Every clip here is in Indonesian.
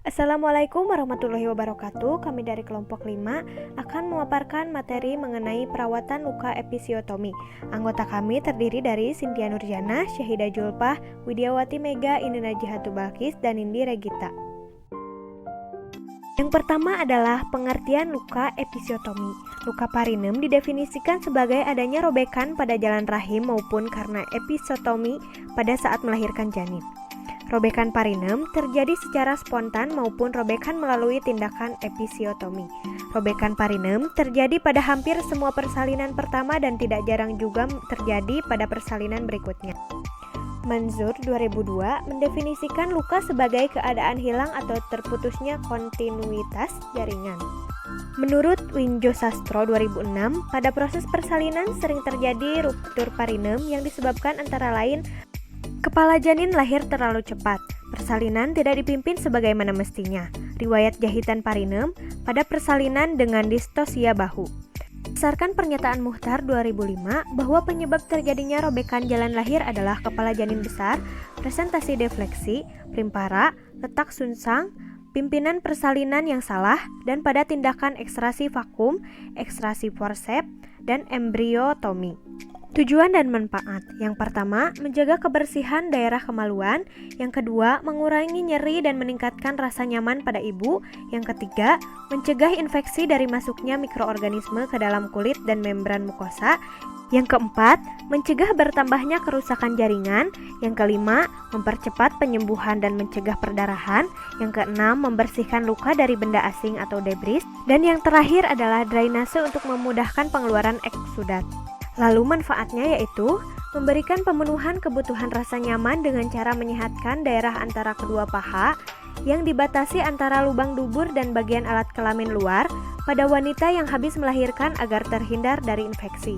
Assalamualaikum warahmatullahi wabarakatuh. Kami dari kelompok 5 akan memaparkan materi mengenai perawatan luka episiotomi. Anggota kami terdiri dari Cynthia Nurjana, Syahida Julpah, Widiawati Mega, Indra Jihatu Balkis, dan Indi Regita. Yang pertama adalah pengertian luka episiotomi. Luka parinem didefinisikan sebagai adanya robekan pada jalan rahim maupun karena episiotomi pada saat melahirkan janin. Robekan parinem terjadi secara spontan maupun robekan melalui tindakan episiotomi. Robekan parinem terjadi pada hampir semua persalinan pertama dan tidak jarang juga terjadi pada persalinan berikutnya. Manzur 2002 mendefinisikan luka sebagai keadaan hilang atau terputusnya kontinuitas jaringan. Menurut Winjo Sastro 2006, pada proses persalinan sering terjadi ruptur parinem yang disebabkan antara lain kepala janin lahir terlalu cepat, persalinan tidak dipimpin sebagaimana mestinya, riwayat jahitan parinem pada persalinan dengan distosia bahu. Berdasarkan pernyataan Muhtar 2005 bahwa penyebab terjadinya robekan jalan lahir adalah kepala janin besar, presentasi defleksi, primpara, letak sunsang, pimpinan persalinan yang salah, dan pada tindakan ekstrasi vakum, ekstrasi forceps, dan embriotomi. Tujuan dan manfaat. Yang pertama, menjaga kebersihan daerah kemaluan. Yang kedua, mengurangi nyeri dan meningkatkan rasa nyaman pada ibu. Yang ketiga, mencegah infeksi dari masuknya mikroorganisme ke dalam kulit dan membran mukosa. Yang keempat, mencegah bertambahnya kerusakan jaringan. Yang kelima, mempercepat penyembuhan dan mencegah perdarahan. Yang keenam, membersihkan luka dari benda asing atau debris. Dan yang terakhir adalah drainase untuk memudahkan pengeluaran eksudat. Lalu manfaatnya yaitu memberikan pemenuhan kebutuhan rasa nyaman dengan cara menyehatkan daerah antara kedua paha yang dibatasi antara lubang dubur dan bagian alat kelamin luar pada wanita yang habis melahirkan agar terhindar dari infeksi.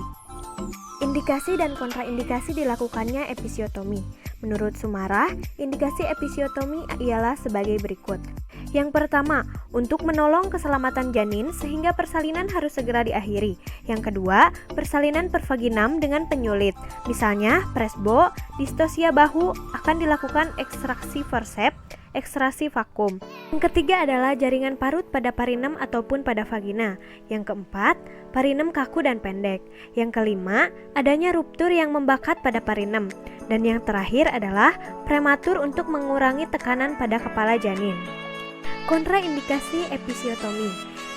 Indikasi dan kontraindikasi dilakukannya episiotomi. Menurut Sumarah, indikasi episiotomi ialah sebagai berikut. Yang pertama, untuk menolong keselamatan janin sehingga persalinan harus segera diakhiri. Yang kedua, persalinan pervaginam dengan penyulit. Misalnya, presbo, distosia bahu akan dilakukan ekstraksi forceps, ekstrasi vakum. Yang ketiga adalah jaringan parut pada parinem ataupun pada vagina. Yang keempat, parinem kaku dan pendek. Yang kelima, adanya ruptur yang membakat pada parinem. Dan yang terakhir adalah prematur untuk mengurangi tekanan pada kepala janin. Kontraindikasi episiotomi.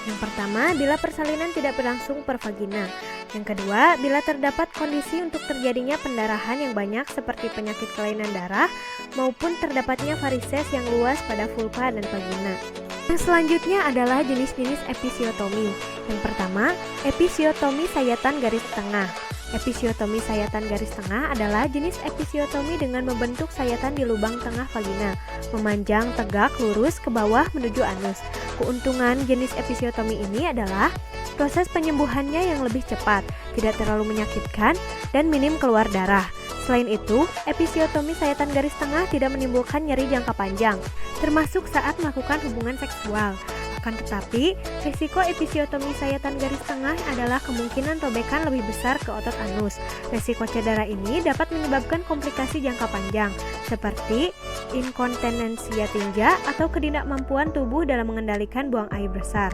Yang pertama, bila persalinan tidak berlangsung per vagina. Yang kedua, bila terdapat kondisi untuk terjadinya pendarahan yang banyak seperti penyakit kelainan darah maupun terdapatnya varises yang luas pada vulva dan vagina. Yang selanjutnya adalah jenis-jenis episiotomi. Yang pertama, episiotomi sayatan garis tengah. Episiotomi sayatan garis tengah adalah jenis episiotomi dengan membentuk sayatan di lubang tengah vagina, memanjang tegak lurus ke bawah menuju anus. Keuntungan jenis episiotomi ini adalah proses penyembuhannya yang lebih cepat, tidak terlalu menyakitkan, dan minim keluar darah. Selain itu, episiotomi sayatan garis tengah tidak menimbulkan nyeri jangka panjang, termasuk saat melakukan hubungan seksual. Akan tetapi, risiko episiotomi sayatan garis tengah adalah kemungkinan robekan lebih besar ke otot anus. Risiko cedera ini dapat menyebabkan komplikasi jangka panjang, seperti inkontinensia tinja atau ketidakmampuan tubuh dalam mengendalikan buang air besar.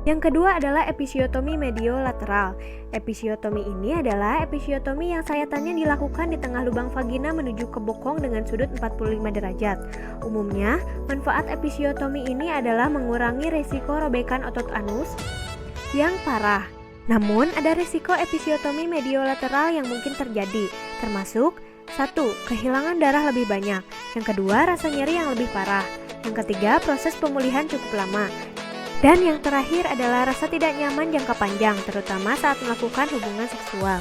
Yang kedua adalah episiotomi mediolateral. Episiotomi ini adalah episiotomi yang sayatannya dilakukan di tengah lubang vagina menuju ke bokong dengan sudut 45 derajat. Umumnya, manfaat episiotomi ini adalah mengurangi risiko robekan otot anus yang parah. Namun, ada risiko episiotomi mediolateral yang mungkin terjadi, termasuk 1. Kehilangan darah lebih banyak. Yang kedua, rasa nyeri yang lebih parah. Yang ketiga, proses pemulihan cukup lama. Dan yang terakhir adalah rasa tidak nyaman jangka panjang, terutama saat melakukan hubungan seksual.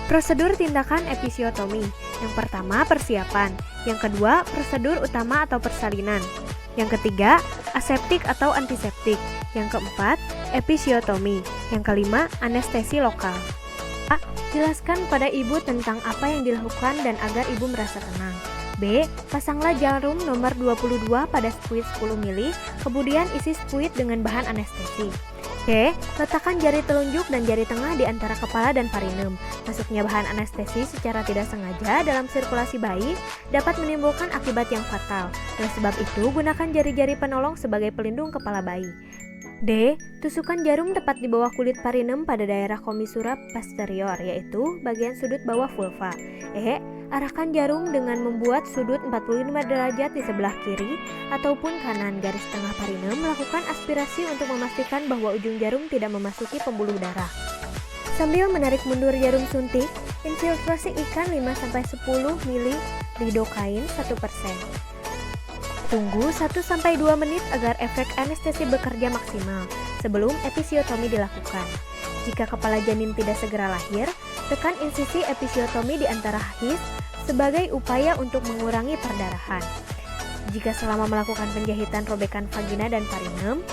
Prosedur tindakan episiotomi. Yang pertama, persiapan. Yang kedua, prosedur utama atau persalinan. Yang ketiga, aseptik atau antiseptik. Yang keempat, episiotomi. Yang kelima, anestesi lokal. A. Jelaskan pada ibu tentang apa yang dilakukan dan agar ibu merasa tenang. B. Pasanglah jarum nomor 22 pada spuit 10 ml, kemudian isi spuit dengan bahan anestesi. D. Letakkan jari telunjuk dan jari tengah di antara kepala dan parinem. Masuknya bahan anestesi secara tidak sengaja dalam sirkulasi bayi dapat menimbulkan akibat yang fatal. Oleh sebab itu, gunakan jari-jari penolong sebagai pelindung kepala bayi. D. Tusukkan jarum tepat di bawah kulit parinem pada daerah komisura posterior, yaitu bagian sudut bawah vulva. E. Arahkan jarum dengan membuat sudut 45 derajat di sebelah kiri ataupun kanan garis tengah parinem. Melakukan aspirasi untuk memastikan bahwa ujung jarum tidak memasuki pembuluh darah. Sambil menarik mundur jarum suntik, infiltrasi ikan 5-10 ml lidocaine 1%. Tunggu 1-2 menit agar efek anestesi bekerja maksimal sebelum episiotomi dilakukan. Jika kepala janin tidak segera lahir, tekan insisi episiotomi di antara his sebagai upaya untuk mengurangi perdarahan. Jika selama melakukan penjahitan robekan vagina dan parinem,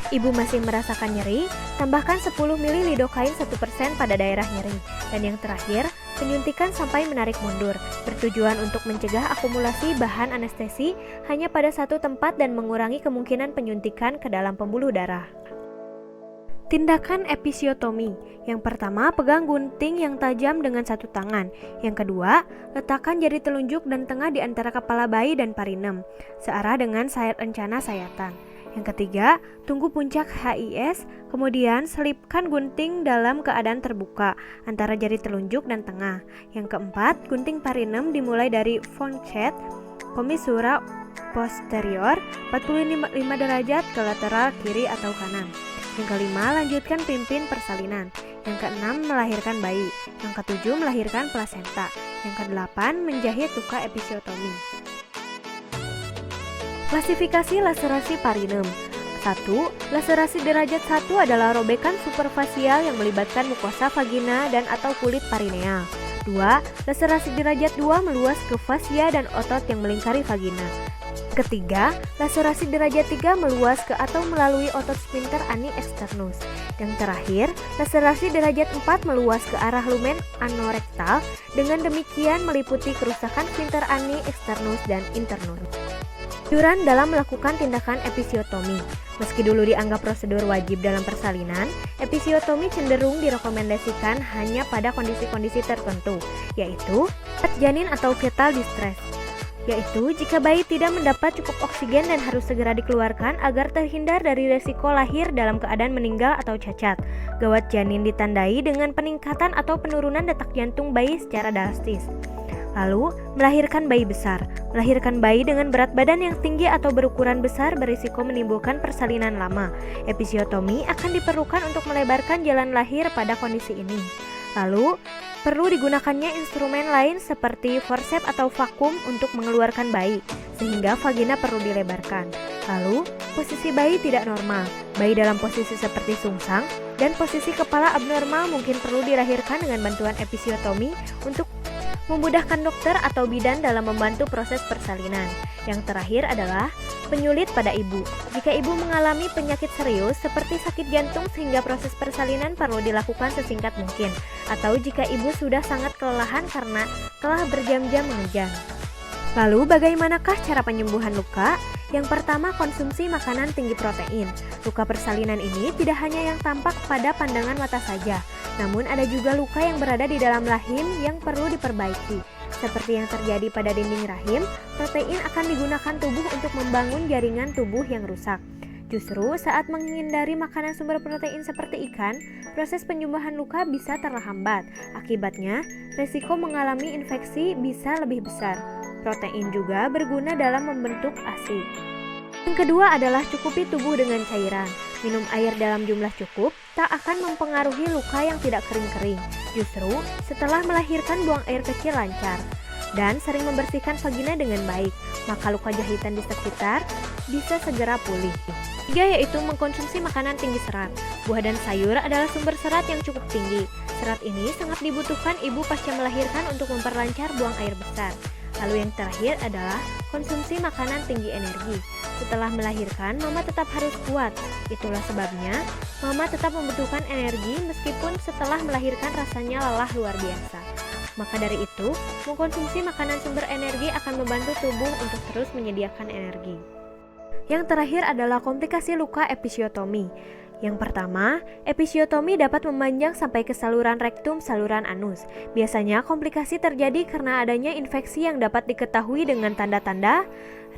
ibu masih merasakan nyeri, tambahkan 10 ml lidocaine 1% pada daerah nyeri. Dan yang terakhir, penyuntikan sampai menarik mundur, bertujuan untuk mencegah akumulasi bahan anestesi hanya pada satu tempat dan mengurangi kemungkinan penyuntikan ke dalam pembuluh darah. Tindakan episiotomi. Yang pertama, pegang gunting yang tajam dengan satu tangan. Yang kedua, letakkan jari telunjuk dan tengah di antara kepala bayi dan parinem, searah dengan sayat encana sayatan. Yang ketiga, tunggu puncak HIS, kemudian selipkan gunting dalam keadaan terbuka antara jari telunjuk dan tengah. Yang keempat, gunting parinem dimulai dari Fonchet, komisura posterior 45 derajat ke lateral kiri atau kanan. Yang kelima, lanjutkan pimpin persalinan. Yang keenam, melahirkan bayi. Yang ketujuh, melahirkan plasenta. Yang kedelapan, menjahit luka episiotomi. Klasifikasi laserasi parinem. 1. Laserasi derajat 1 adalah robekan superfasial yang melibatkan mukosa vagina dan atau kulit perineal. 2. Laserasi derajat 2 meluas ke fasia dan otot yang melingkari vagina. Ketiga, laserasi derajat 3 meluas ke atau melalui otot sphincter ani externus. Yang terakhir, laserasi derajat 4 meluas ke arah lumen anorektal, dengan demikian meliputi kerusakan sphincter ani externus dan internus. Anjuran dalam melakukan tindakan episiotomi. Meski dulu dianggap prosedur wajib dalam persalinan, episiotomi cenderung direkomendasikan hanya pada kondisi-kondisi tertentu, yaitu janin atau fetal distress, yaitu jika bayi tidak mendapat cukup oksigen dan harus segera dikeluarkan agar terhindar dari resiko lahir dalam keadaan meninggal atau cacat. Gawat janin ditandai dengan peningkatan atau penurunan detak jantung bayi secara drastis. Lalu, melahirkan bayi besar. Melahirkan bayi dengan berat badan yang tinggi atau berukuran besar berisiko menimbulkan persalinan lama. Episiotomi akan diperlukan untuk melebarkan jalan lahir pada kondisi ini. Lalu, perlu digunakannya instrumen lain seperti forceps atau vakum untuk mengeluarkan bayi, sehingga vagina perlu dilebarkan. Lalu, posisi bayi tidak normal. Bayi dalam posisi seperti sungsang dan posisi kepala abnormal mungkin perlu dilahirkan dengan bantuan episiotomi untuk memudahkan dokter atau bidan dalam membantu proses persalinan. Yang terakhir adalah penyulit pada ibu. Jika ibu mengalami penyakit serius seperti sakit jantung sehingga proses persalinan perlu dilakukan sesingkat mungkin, atau jika ibu sudah sangat kelelahan karena telah berjam-jam mengejar. Lalu bagaimanakah cara penyembuhan luka? Yang pertama, konsumsi makanan tinggi protein. Luka persalinan ini tidak hanya yang tampak pada pandangan mata saja, namun ada juga luka yang berada di dalam rahim yang perlu diperbaiki. Seperti yang terjadi pada dinding rahim, protein akan digunakan tubuh untuk membangun jaringan tubuh yang rusak. Justru saat menghindari makanan sumber protein seperti ikan, proses penyembuhan luka bisa terhambat. Akibatnya, risiko mengalami infeksi bisa lebih besar. Protein juga berguna dalam membentuk ASI. Yang kedua adalah cukupi tubuh dengan cairan. Minum air dalam jumlah cukup tak akan mempengaruhi luka yang tidak kering-kering. Justru, setelah melahirkan buang air kecil lancar. Dan sering membersihkan vagina dengan baik, maka luka jahitan di sekitar bisa segera pulih. Tiga, yaitu mengkonsumsi makanan tinggi serat. Buah dan sayur adalah sumber serat yang cukup tinggi. Serat ini sangat dibutuhkan ibu pasca melahirkan untuk memperlancar buang air besar. Lalu yang terakhir adalah konsumsi makanan tinggi energi. Setelah melahirkan, mama tetap harus kuat. Itulah sebabnya, mama tetap membutuhkan energi meskipun setelah melahirkan rasanya lelah luar biasa. Maka dari itu, mengkonsumsi makanan sumber energi akan membantu tubuh untuk terus menyediakan energi. Yang terakhir adalah komplikasi luka episiotomi. Yang pertama, episiotomi dapat memanjang sampai ke saluran rektum, saluran anus. Biasanya komplikasi terjadi karena adanya infeksi yang dapat diketahui dengan tanda-tanda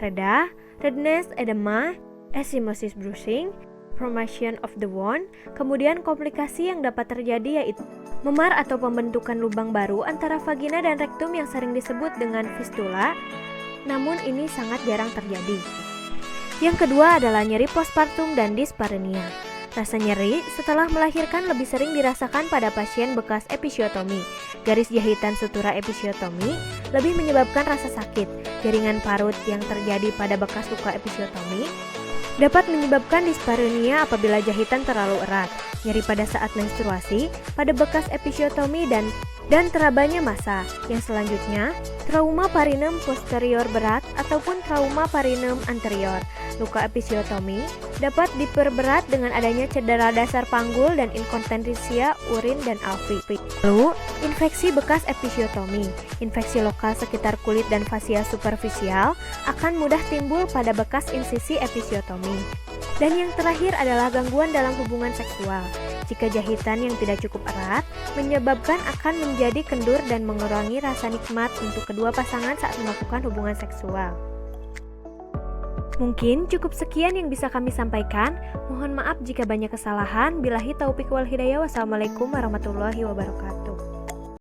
reda, redness, edema, ecchymosis bruising, formation of the wound. Kemudian komplikasi yang dapat terjadi yaitu memar atau pembentukan lubang baru antara vagina dan rektum yang sering disebut dengan fistula, namun ini sangat jarang terjadi. Yang kedua adalah nyeri postpartum dan dispareunia. Rasa nyeri setelah melahirkan lebih sering dirasakan pada pasien bekas episiotomi. Garis jahitan sutura episiotomi lebih menyebabkan rasa sakit. Jaringan parut yang terjadi pada bekas luka episiotomi dapat menyebabkan dispareunia apabila jahitan terlalu erat. Nyeri pada saat menstruasi pada bekas episiotomi dan terabanya massa. Yang selanjutnya, trauma parinem posterior berat ataupun trauma parinem anterior. Luka episiotomi dapat diperberat dengan adanya cedera dasar panggul dan inkontinensia urin dan alveoli. Lalu, infeksi bekas episiotomi. Infeksi lokal sekitar kulit dan fasia superficial akan mudah timbul pada bekas insisi episiotomi. Dan yang terakhir adalah gangguan dalam hubungan seksual. Jika jahitan yang tidak cukup erat menyebabkan akan menjadi kendur dan mengurangi rasa nikmat untuk kedua pasangan saat melakukan hubungan seksual. Mungkin cukup sekian yang bisa kami sampaikan. Mohon maaf jika banyak kesalahan. Billahi taufiq wal hidayah. Wassalamualaikum warahmatullahi wabarakatuh.